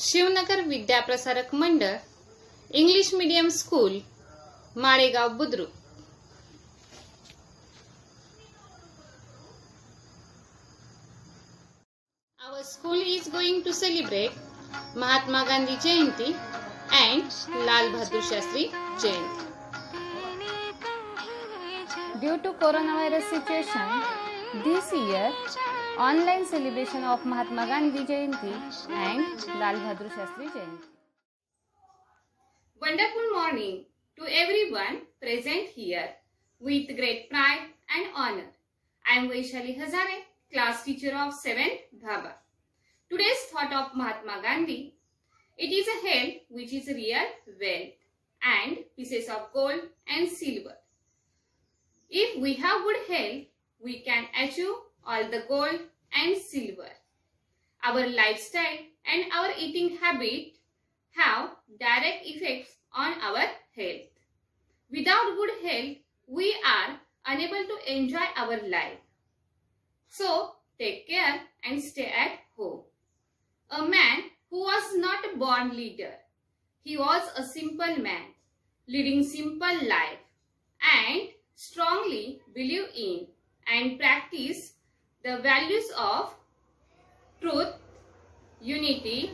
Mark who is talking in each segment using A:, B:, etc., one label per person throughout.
A: शिवनगर विद्याप्रसारक मंडळ English medium school Malegaon Budruk. Our school is going to celebrate Mahatma Gandhi Jayanti and Lal Bahadur Shastri Jayanti.
B: Due to coronavirus situation, this year online celebration of Mahatma Gandhi Jayanti and Lal Bahadur Shastri Jayanti.
A: Wonderful morning to everyone present here with great pride and honor. I am Vaishali Hazare, class teacher of 7th Dhaba. Today's thought of Mahatma Gandhi: it is a health which is real wealth and pieces of gold and silver. If we have good health, we can achieve all the gold and silver. Our lifestyle and our eating habit have direct effects on our health. Without good health, we are unable to enjoy our life. So, take care and stay at home. A man who was not a born leader. He was a simple man, leading simple life and strongly believe in and practice the values of truth, unity,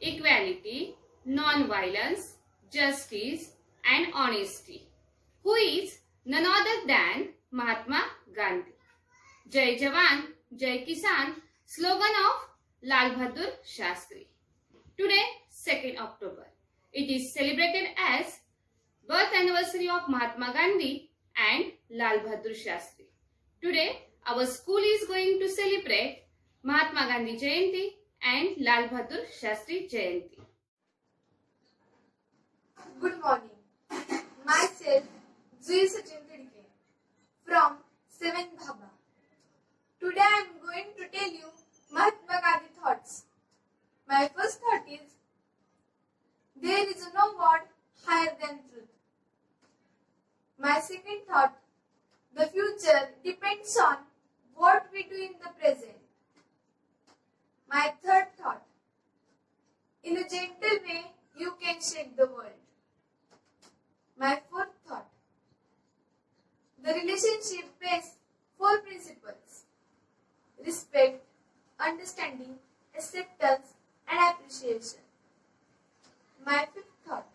A: equality, non-violence, justice and honesty, who is none other than Mahatma Gandhi. Jai Jawan, Jai Kisan, slogan of Lal Bahadur Shastri. Today, 2nd October, it is celebrated as birth anniversary of Mahatma Gandhi and Lal Bahadur Shastri. Today, our school is going to celebrate Mahatma Gandhi Jayanti and Lal Bahadur Shastri Jayanti.
C: Good morning. Myself, Zui Sachin Khidke from 7th Dhaba. Today I am going to tell you Mahatma Gandhi thoughts. My first thought is, there is no word higher than truth. My second thought, the future depends on what we do in the present. My third thought, in a gentle way you can shake the world. My fourth thought, the relationship based 4 principles: respect, understanding, acceptance and appreciation. My fifth thought,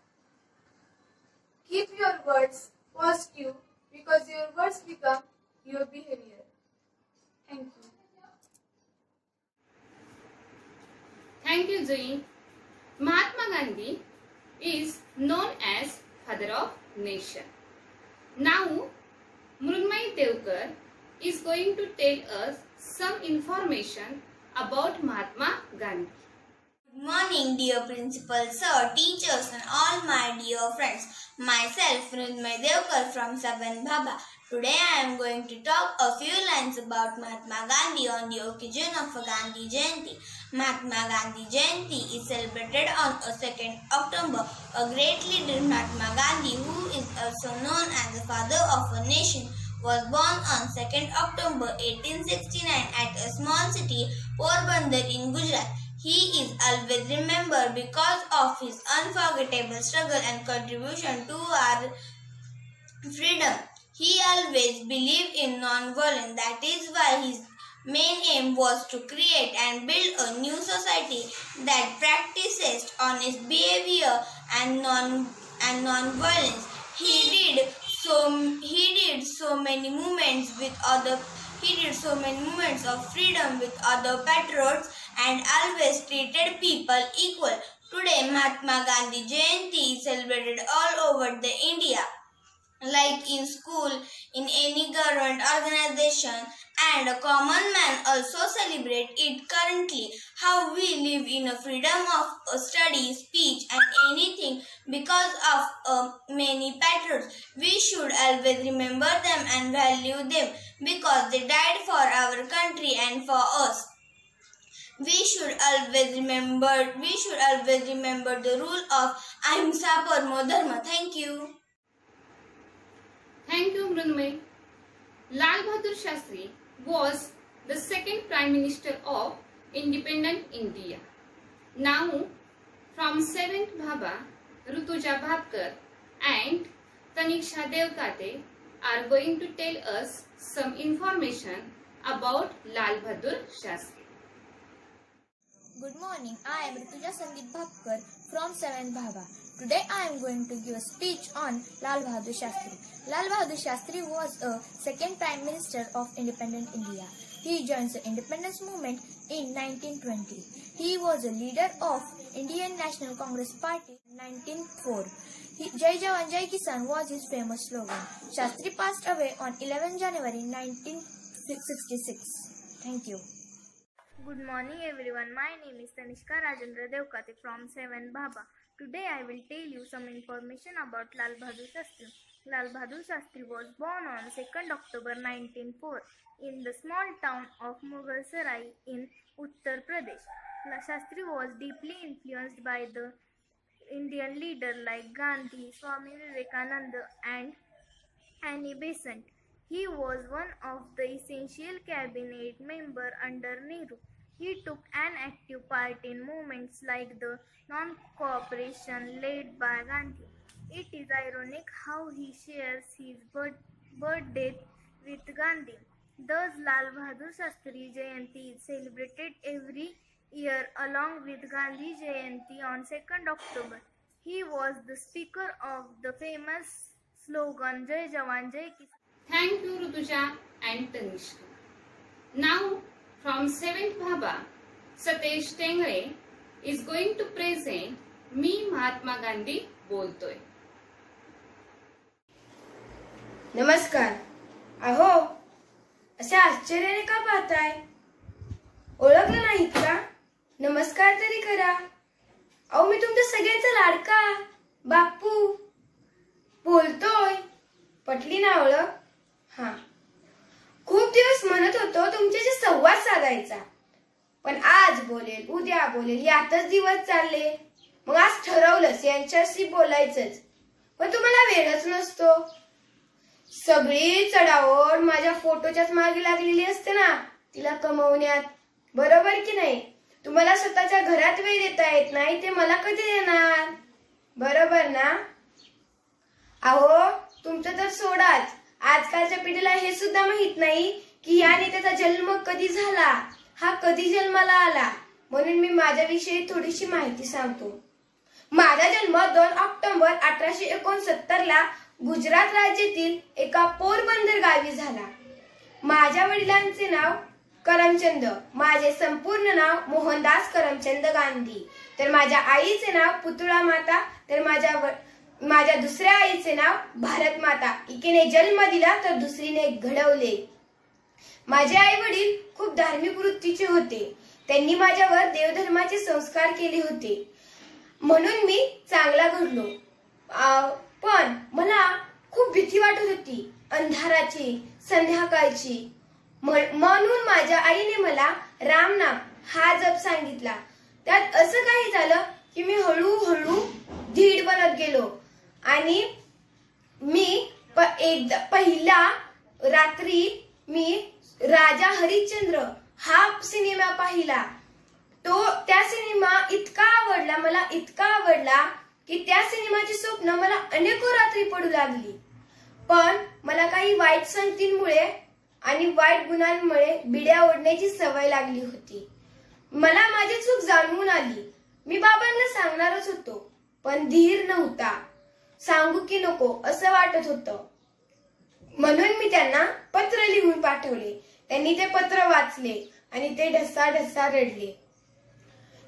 C: keep your words positive because your words become your behavior. Thank you.
A: Thank you, Zoe. Mahatma Gandhi is known as Father of Nation. Now, Mrunmayee Devkar is going to tell us some information about Mahatma Gandhi.
D: Good morning, dear principal, sir, teachers and all my dear friends. Myself, Mrunmayee Devkar from 7th Dhaba. Today I am going to talk a few lines about Mahatma Gandhi on the occasion of Gandhi Jayanti. Mahatma Gandhi Jayanti is celebrated on 2nd October. A great leader, Mahatma Gandhi, who is also known as the father of a nation, was born on 2nd October 1869 at a small city, Porbandar in Gujarat. He is always remembered because of his unforgettable struggle and contribution to our freedom. He always believed in non-violence. That is why his main aim was to create and build a new society that practices honest behavior and non-violence. He did so many movements of freedom with other patriots and always treated people equal. Today, Mahatma Gandhi Jayanti is celebrated all over the India, like in school, in any government organization, and a common man also celebrate it currently. How we live in a freedom of study, speech and anything because of many patriots. We should always remember them and value them because they died for our country and for us. We should always remember the rule of Ahimsa Paramo Dharma. Thank you.
A: Thank you, Mrunmayee. Lal Bahadur Shastri was the second Prime Minister of independent India. Now, from 7th Bhaba, Rutuja Bhavkar and Taniksha Devkate are going to tell us some information about Lal Bahadur Shastri.
E: Good morning, I am Rutuja Sandeep Bhavkar from 7th Bhaba. Today I am going to give a speech on Lal Bahadur Shastri. Lal Bahadur Shastri was a second Prime Minister of independent India. He joined the independence movement in 1920. He was a leader of Indian National Congress Party in 1904. Jai Jawan Jai Kisan was his famous slogan. Shastri passed away on 11 January 1966. Thank you.
F: Good morning everyone. My name is Tanishka Rajendra Devkate from 7th Bhaba. Today I will tell you some information about Lal Bahadur Shastri. Lal Bahadur Shastri was born on 2nd October 1904 in the small town of Mughal Sarai in Uttar Pradesh. Shastri was deeply influenced by the Indian leaders like Gandhi, Swami Vivekananda and Annie Besant. He was one of the essential cabinet members under Nehru. He took an active part in movements like the non-cooperation led by Gandhi. It is ironic how he shares his birthday with Gandhi. Thus, Lal Bahadur Shastri Jayanti is celebrated every year along with Gandhi Jayanti on 2nd October. He was the speaker of the famous slogan Jai Jawan Jai Kisan.
A: Thank you Rutuja and Tanishka. Now from 7th Bhaba, Satesh Tengre is going to present मी महात्मा गांधी बोलतोय.
G: नमस्कार. अहो, असे आश्चर्याने का पाहताय? ओळखलं नाहीत का? नमस्कार तरी करा. अहो, मी तुमच्या सगळ्यांचा लाडका बापू बोलतोय. पटली ना ओळख? हा. खूप दिवस म्हणत होतो तुमच्याशी संवाद साधायचा, पण आज बोलेल उद्या बोलेल यातच दिवस चालले. मग आज ठरवलंच यांच्याशी बोलायचंच, पण तुम्हाला वेळच नसतो. सगळी चढाओढ माझ्या फोटोच्याच मागे लागलेली असते ना तिला कमवण्यात, बरोबर की नाही? तुम्हाला स्वतःच्या घरात वेळ देता येत नाही ते मला कधी देणार, बरोबर ना? अहो, तुमचं तर सोडाच, आजकालच्या पिढीला हे सुद्धा माहित नाही की या नेत्याचा जन्म कधी झाला, हा कधी जन्माला आला. म्हणून मी माझ्याविषयी थोडीशी माहिती सांगतो. माझा जन्म 2 ऑक्टोबर 1869 ला गुजरात राज्यातील एका पोरबंदर गावी झाला. माझ्या वडिलांचे नाव करमचंद, माझे संपूर्ण नाव मोहनदास करमचंद गांधी. तर माझ्या आईचे नाव पुतळा माता, तर माझ्या दुसऱ्या आईचे नाव भारत माता. एकीने जन्म दिला तर दुसरीने घडवले. माझे आई वडील खूप धार्मिक वृत्तीचे होते. त्यांनी माझ्यावर देवधर्माचे संस्कार केले होते, म्हणून मी चांगला घडलो. पण मला खूप भीती वाटत होती अंधाराची, संध्याकाळची. म्हणून माझ्या आईने मला रामनाम हा जप सांगितला. त्यात असं काही झालं की मी हळूहळू धीट बनत गेलो आणि मी पहिल्या रात्री मी राजा हरिश्चंद्र हा सिनेमा पाहिला. त्या सिनेमा मला इतका आवडला की त्या सिनेमाची स्वप्न मला अनेको रात्री पडू लागली. पण मला काही वाईट संगतींमुळे आणि वाईट गुणांमुळे बिड्या ओढण्याची सवय लागली होती. मला माझी चूक जाणवून आली. मी बाबांना सांगणारच होतो, पण धीर नव्हता. सांगू की नको असं वाटत होतं. म्हणून मी त्यांना पत्र लिहून पाठवले. त्यांनी ते पत्र वाचले आणि ते ढसा रडले.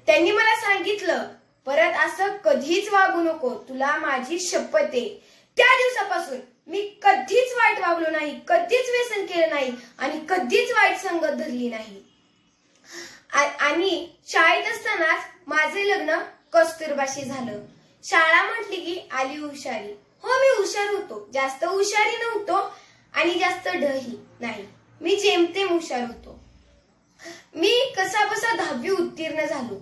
G: त्यांनी मला सांगितलं, परत असं कधीच वागू नको, तुला माझी शपथ आहे. त्या दिवसापासून मी कधीच वाईट वागलो नाही, कधीच व्यसन केलं नाही आणि कधीच वाईट संगत धरली नाही. आणि शाळेत असतानाच माझे लग्न कस्तुरबाशी झालं. शाळा म्हटली की आली हुशारी. हो, मी हुशार होतो, जास्त हुशारी नव्हतो आणि जास्त ढही नाही, मी जेमतेम हुशार होतो. मी कसाबसा 10वी उत्तीर्ण झालो.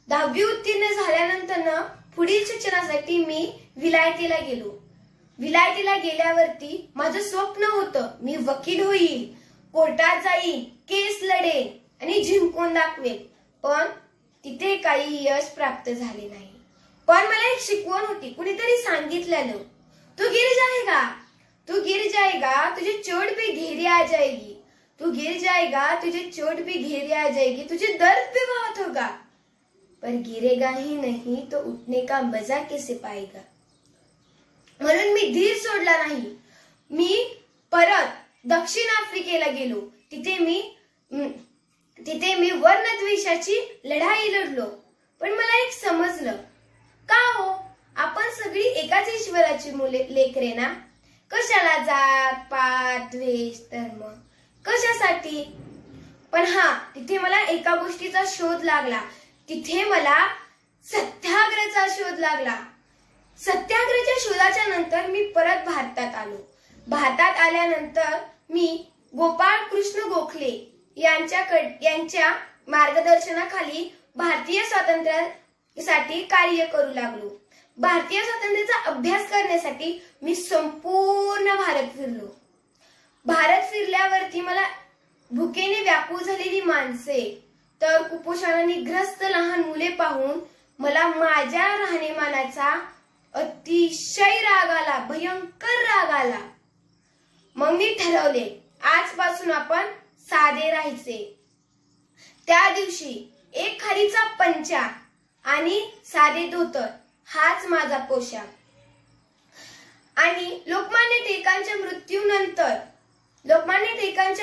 G: 10वी उत्तीर्ण झाल्यानंतर पुढील शिक्षणासाठी मी विलायतेला गेलो. विलायतेला गेल्यावरती माझं स्वप्न होतं मी वकील होईल, कोर्टात जाईल, केस लढेल आणि जिंकून दाखवेल. पण तिथे काही यश प्राप्त झाले नाही. पण मला एक शिकवण होती, कुणीतरी सांगितलेलं, तू गिर जाएगा, तू गिर जाएगा, तुझे चोट पे घेरी आ जाएगी, तू गिर जाएगा, तुझे चोट पे घेरी आ जाएगी, तुझे दर्द भी बहुत होगा, पर गिरेगा ही नहीं तो उठने का मजा कैसे पाएगा. म्हणून मी धीर सोडला नाही. मी परत दक्षिण आफ्रिकेला गेलो. तिथे मी वर्णद्वेषाची लढाई लढलो. पण मला एक समजलं, का हो, आपण सगळी एकाच ईश्वराची मुले लेकरे ना. कशाला जात पात द्वेष धर्म कशासाठी. पण तिथे मला एका गोष्टीचा शोध लागला. तिथे मला सत्याग्रहाचा शोध लागला. सत्याग्रहाच्या शोधाच्या नंतर मी परत भारतात आलो. भारतात आल्यानंतर मी गोपाळ कृष्ण गोखले यांच्या मार्गदर्शनाखाली भारतीय स्वातंत्र्यासाठी कार्य करू लागलो. भारतीय स्वातंत्र्याचा अभ्यास करण्यासाठी मी संपूर्ण भारत फिरलो. भारत फिरल्यावरती मला भुकेने व्याकुळ झालेली माणसे तर कुपोषणाने ग्रस्त लहान मुले पाहून मला माझ्या राहणीमानाचा अतिशय राग आला, भयंकर राग आला. मग मी ठरवले, आजपासून आपण साधे राहायचे. त्या दिवशी एक खारीचा पंचा आणि साधे धोतर हाच माझा पोशाख. आणि लोकमान्य टिळकांच्या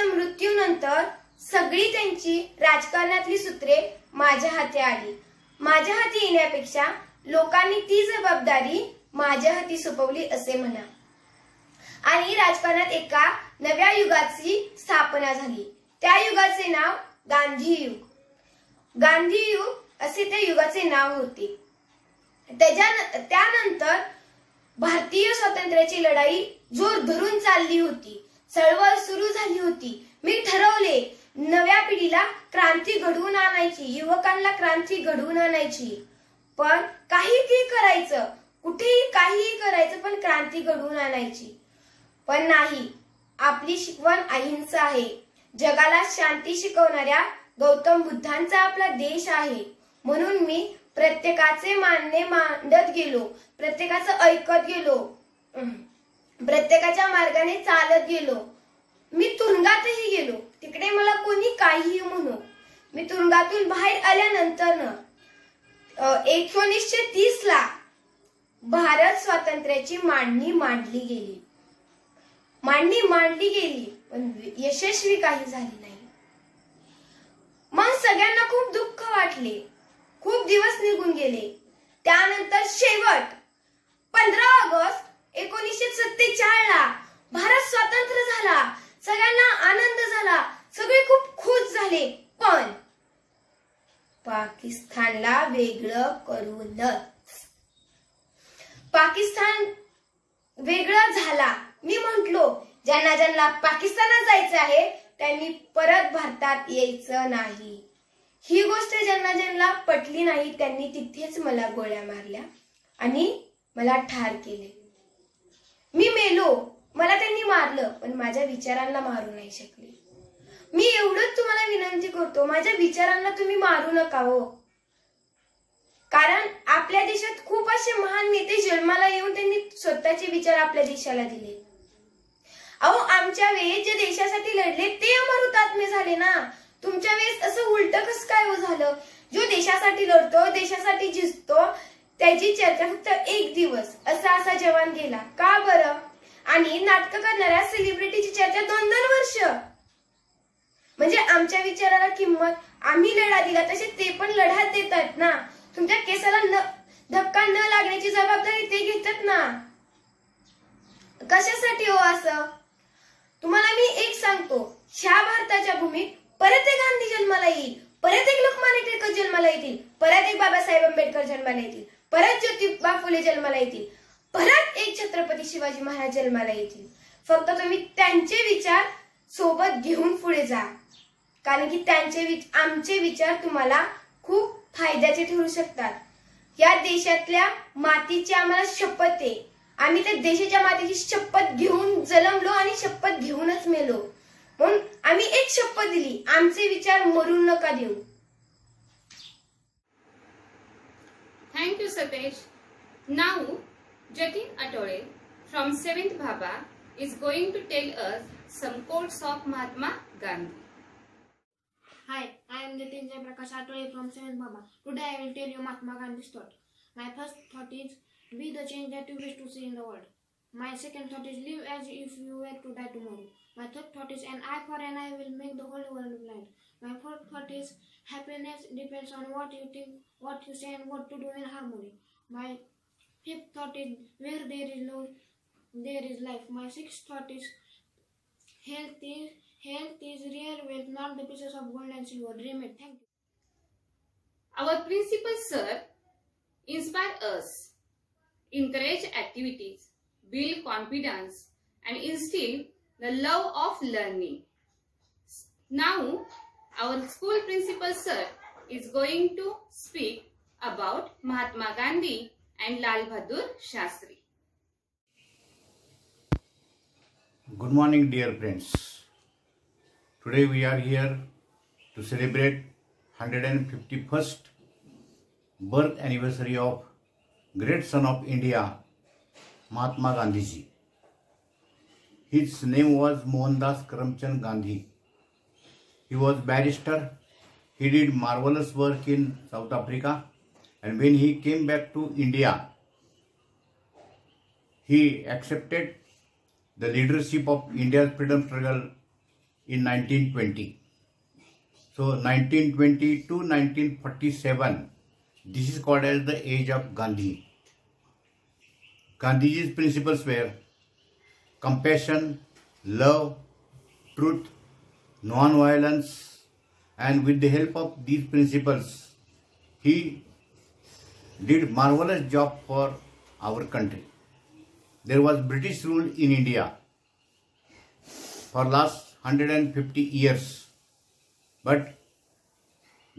G: मृत्यूनंतर सगळी त्यांची राजकारणातली सूत्रे माझ्या हाती आली. माझ्या हाती येण्यापेक्षा लोकांनी ती जबाबदारी माझ्या हाती सोपवली असे म्हणा. आणि राजकारणात एका नव्या युगाची स्थापना झाली. त्या युगाचे नाव गांधी युग. गांधी युग असे त्या युगाचे नाव होते. त्यानंतर भारतीय स्वातंत्र्याची लढाई जोर धरून चालली होती. चळवळ सुरू झाली होती. मी ठरवले, नव्या पिढीला क्रांती घडवून आणायची, युवकांना क्रांती घडवून आणायची. पण काहीही करायचं, कुठेही काहीही करायचं, पण क्रांती घडवून आणायची. पण नाही, आपली शिकवण अहिंसा आहे. जगाला शांती शिकवणाऱ्या गौतम बुद्धांचा आपला देश आहे. म्हणून मी प्रत्येकाचे मानणे मांडत गेलो, प्रत्येकाचं ऐकत गेलो, प्रत्येकाच्या मार्गाने चालत गेलो. मी तुरुंगातही गेलो. तिकडे मला कोणी काहीही म्हणो. मी तुरुंगातून बाहेर आल्यानंतर 1930 ला भारत स्वातंत्र्याची मांडणी मांडली गेली, पण यशस्वी काही झाली नाही. मग सगळ्यांना खूप दुःख वाटले. खूप दिवस निघून गेले. त्यानंतर शेवट 15 ऑगस्ट 1947 ला भारत स्वतंत्र झाला. सगळ्यांना आनंद झाला. सगळे खूप खुश झाले. पण पाकिस्तानला वेगळं करूनच. पाकिस्तान वेगळं झाला. मी म्हंटलो, ज्यांना पाकिस्तानात जायचं आहे त्यांनी परत भारतात यायचं नाही. ही गोष्ट ज्यांना पटली नाही त्यांनी तिथेच मला गोळ्या मारल्या आणि मला ठार केले. मी मेलो. मला त्यांनी मारलं, पण माझ्या विचारांना मारू नाही शकले. मी एवढंच तुम्हाला विनंती करतो, माझ्या विचारांना तुम्ही मारू नका हो. कारण आपल्या देशात खूप असे महान नेते जन्माला येऊन त्यांनी स्वतःचे विचार आपल्या देशाला दिले. अहो, आमच्या वेळेस जे देशासाठी लढले ते अमर हुतात्मे झाले ना. तुमच्या वेळेस असं उलट कसं काय हो झालं? जो देशासाठी लढतो, देशासाठी झिजतो, त्याची चर्चा फक्त एक दिवस असा जवान गेला. का बरं? आणि नाटक करणाऱ्या सेलिब्रिटीची चर्चा 2-2 वर्ष. म्हणजे आमच्या विचाराला किंमत, आम्ही लढा दिला तसे ते पण लढा देतात ना. तुमच्या केसाला धक्का न लागण्याची जबाबदारी ते घेतात ना. कशासाठी हो असं? तुम्हाला मी एक सांगतो, ह्या भारताच्या भूमीत परत एक गांधी जन्माला येईल, परत एक लोकमान्य टिळक जन्माला येतील, परत एक बाबासाहेब आंबेडकर जन्माला येतील, परत ज्योतिबा फुले जन्माला येतील, परत एक छत्रपती शिवाजी महाराज जन्माला येतील. फक्त तुम्ही त्यांचे विचार सोबत घेऊन पुढे जा. कारण की आमचे विचार तुम्हाला खूप फायद्याचे ठरू शकतात. या देशातल्या मातीची आम्हाला शपथ आहे. आम्ही त्या देशाच्या मातीची शपथ घेऊन जन्मलो आणि शपथ घेऊनच मेलो. म्हणून आम्ही एक शपथ दिली, आमचे विचार मरून नका देऊ.
A: Thank you Satesh. Now, Jatin Atole from 7th Bhaba is going to tell us some quotes of Mahatma Gandhi.
H: Hi, I am Jatin Prakash Atole from 7th Bhaba. Today I will tell you Mahatma Gandhi's thought. My first thought is, be the change that you wish to see in the world. My second thought is, live as if you were to die tomorrow. My third thought is, an eye for an eye will make the whole world blind. My fourth thought is, happiness depends on what you think, what you say, and what to do in harmony. My fifth thought is, where there is love, there is life. My sixth thought is, health is real wealth, not the pieces of gold and silver. Dream it. Thank you.
A: Our principal sir inspire us, encourage activities, build confidence, and instill the love of learning. Now, our school principal sir is going to speak about Mahatma Gandhi and Lal Bahadur Shastri.
I: Good morning, dear friends. Today we are here to celebrate 151st birth anniversary of great son of India, Mahatma Gandhi ji. His name was Mohandas Karamchand Gandhi. He was barrister. He did marvelous work in South Africa, and when he came back to India, he accepted the leadership of India's freedom struggle in 1920. So 1920 to 1947, this is called as the age of Gandhi. Gandhiji's principles were compassion, love, truth, non-violence, and with the help of these principles, he did marvelous job for our country. There was British rule in India for last 150 years, but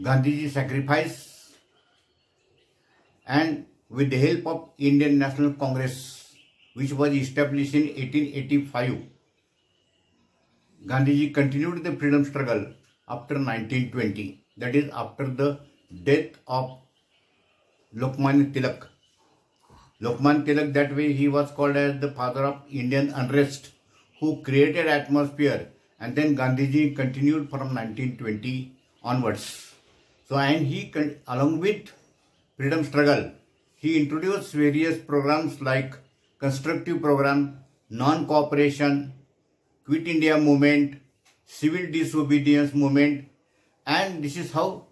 I: Gandhiji sacrificed, and with the help of Indian National Congress, which was established in 1885, Gandhiji continued the freedom struggle after 1920, that is after the death of Lokmanya Tilak. Lokmanya Tilak, that way he was called as the father of Indian unrest, who created atmosphere, and then Gandhiji continued from 1920 onwards. So, and he, along with freedom struggle, he introduced various programs like constructive program, non-cooperation, Quit India movement, civil disobedience movement, and this is how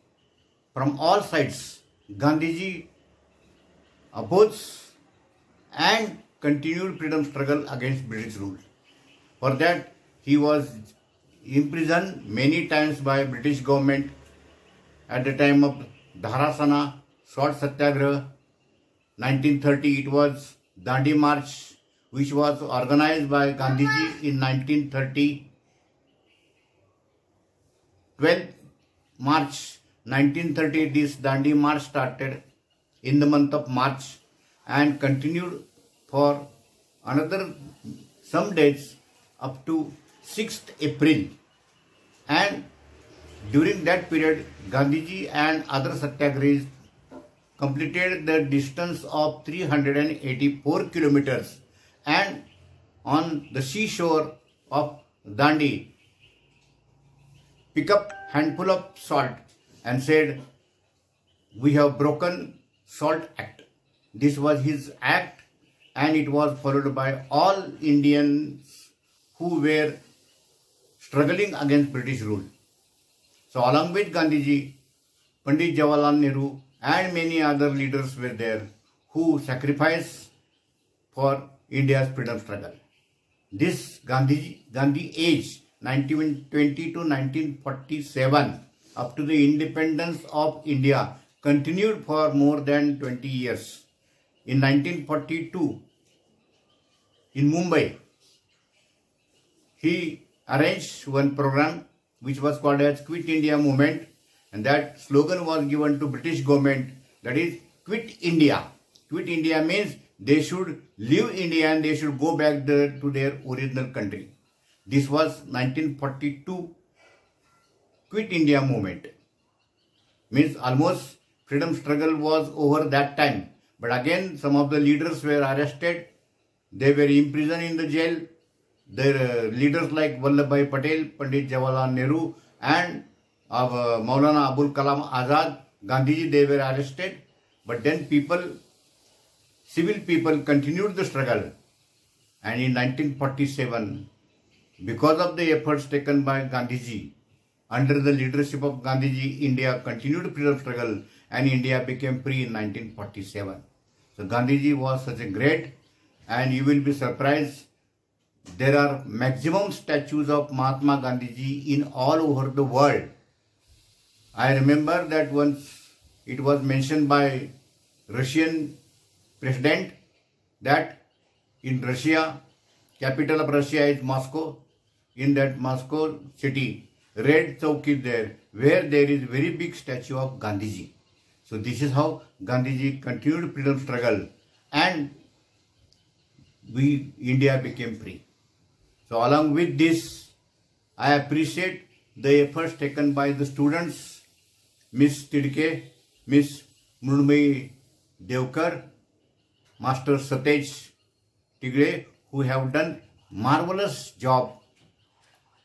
I: from all sides Gandhiji opposed and continued freedom struggle against British rule. For that, he was imprisoned many times by British government at the time of Dharasana, Salt Satyagraha. 1930, it was Dandi March, which was organized by Gandhiji in 1930. 12th March 1930, this Dandi March started in the month of March and continued for another some days up to 6th April. And during that period, Gandhiji and other satyagrahis completed the distance of 384 kilometers, and on the seashore of Dandi pick up handful of salt and said, "We have broken Salt Act." This was his act, and it was followed by all Indians who were struggling against British rule. So along with Gandhiji, Pandit Jawaharlal Nehru and many other leaders were there who sacrificed for India's freedom struggle. This Gandhi age, 1920 to 1947, up to the independence of India, continued for more than 20 years. In 1942, in Mumbai, he arranged one program which was called as Quit India Movement, and that slogan was given to British government, that is Quit India. Quit India means they should leave India and they should go back to their original country. This was 1942 Quit India Movement. Means almost freedom struggle was over that time, But again, some of the leaders were arrested. They were imprisoned in the jail. Their leaders like Vallabhbhai Patel, Pandit Jawaharlal Nehru, and Maulana Abul Kalam Azad, Gandhiji, they were arrested. But then civil people continued the struggle. And in 1947, because of the efforts taken by Gandhiji, under the leadership of Gandhiji, India continued freedom struggle and India became free in 1947. So Gandhiji was such a great, and you will be surprised, there are maximum statues of Mahatma Gandhiji in all over the world. I remember that once it was mentioned by Russian president that in Russia, capital of Russia is Moscow. In that Moscow city, Red Chowk is there, where there is very big statue of Gandhiji. So this is how Gandhiji continued freedom struggle and India became free. So along with this, I appreciate the efforts taken by the students, Miss Tidke, Miss Mrunmayee Devkar, Master Satej Tigre, who have done marvelous job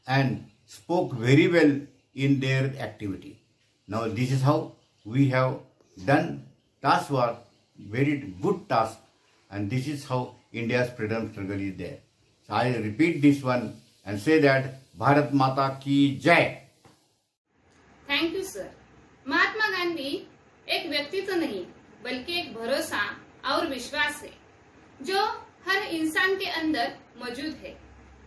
I: and spoke very well in their activity. Now this is how we have done task work, very good task, and this is how India's freedom struggle is there. So I repeat this one and say that Bharat Mata ki Jai.
A: Thank you sir. Mahatma Gandhi एक व्यक्तित्व नहीं बल्कि एक भरोसा और विश्वास है जो हर इंसान के अंदर मौजूद है।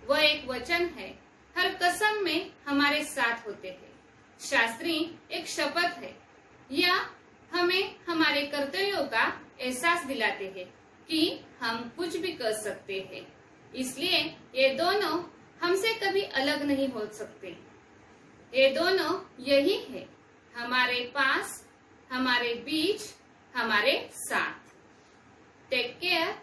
A: वह एक वचन है, हर कसम में हमारे साथ होते हैं। शास्त्री एक शपथ है, या हमें हमारे कर्तव्यों का एहसास दिलाते हैं कि हम कुछ भी कर सकते हैं। इसलिए ये दोनों हमसे कभी अलग नहीं हो सकते। ये दोनों यही है, हमारे पास, हमारे बीच, हमारे साथ। Take care.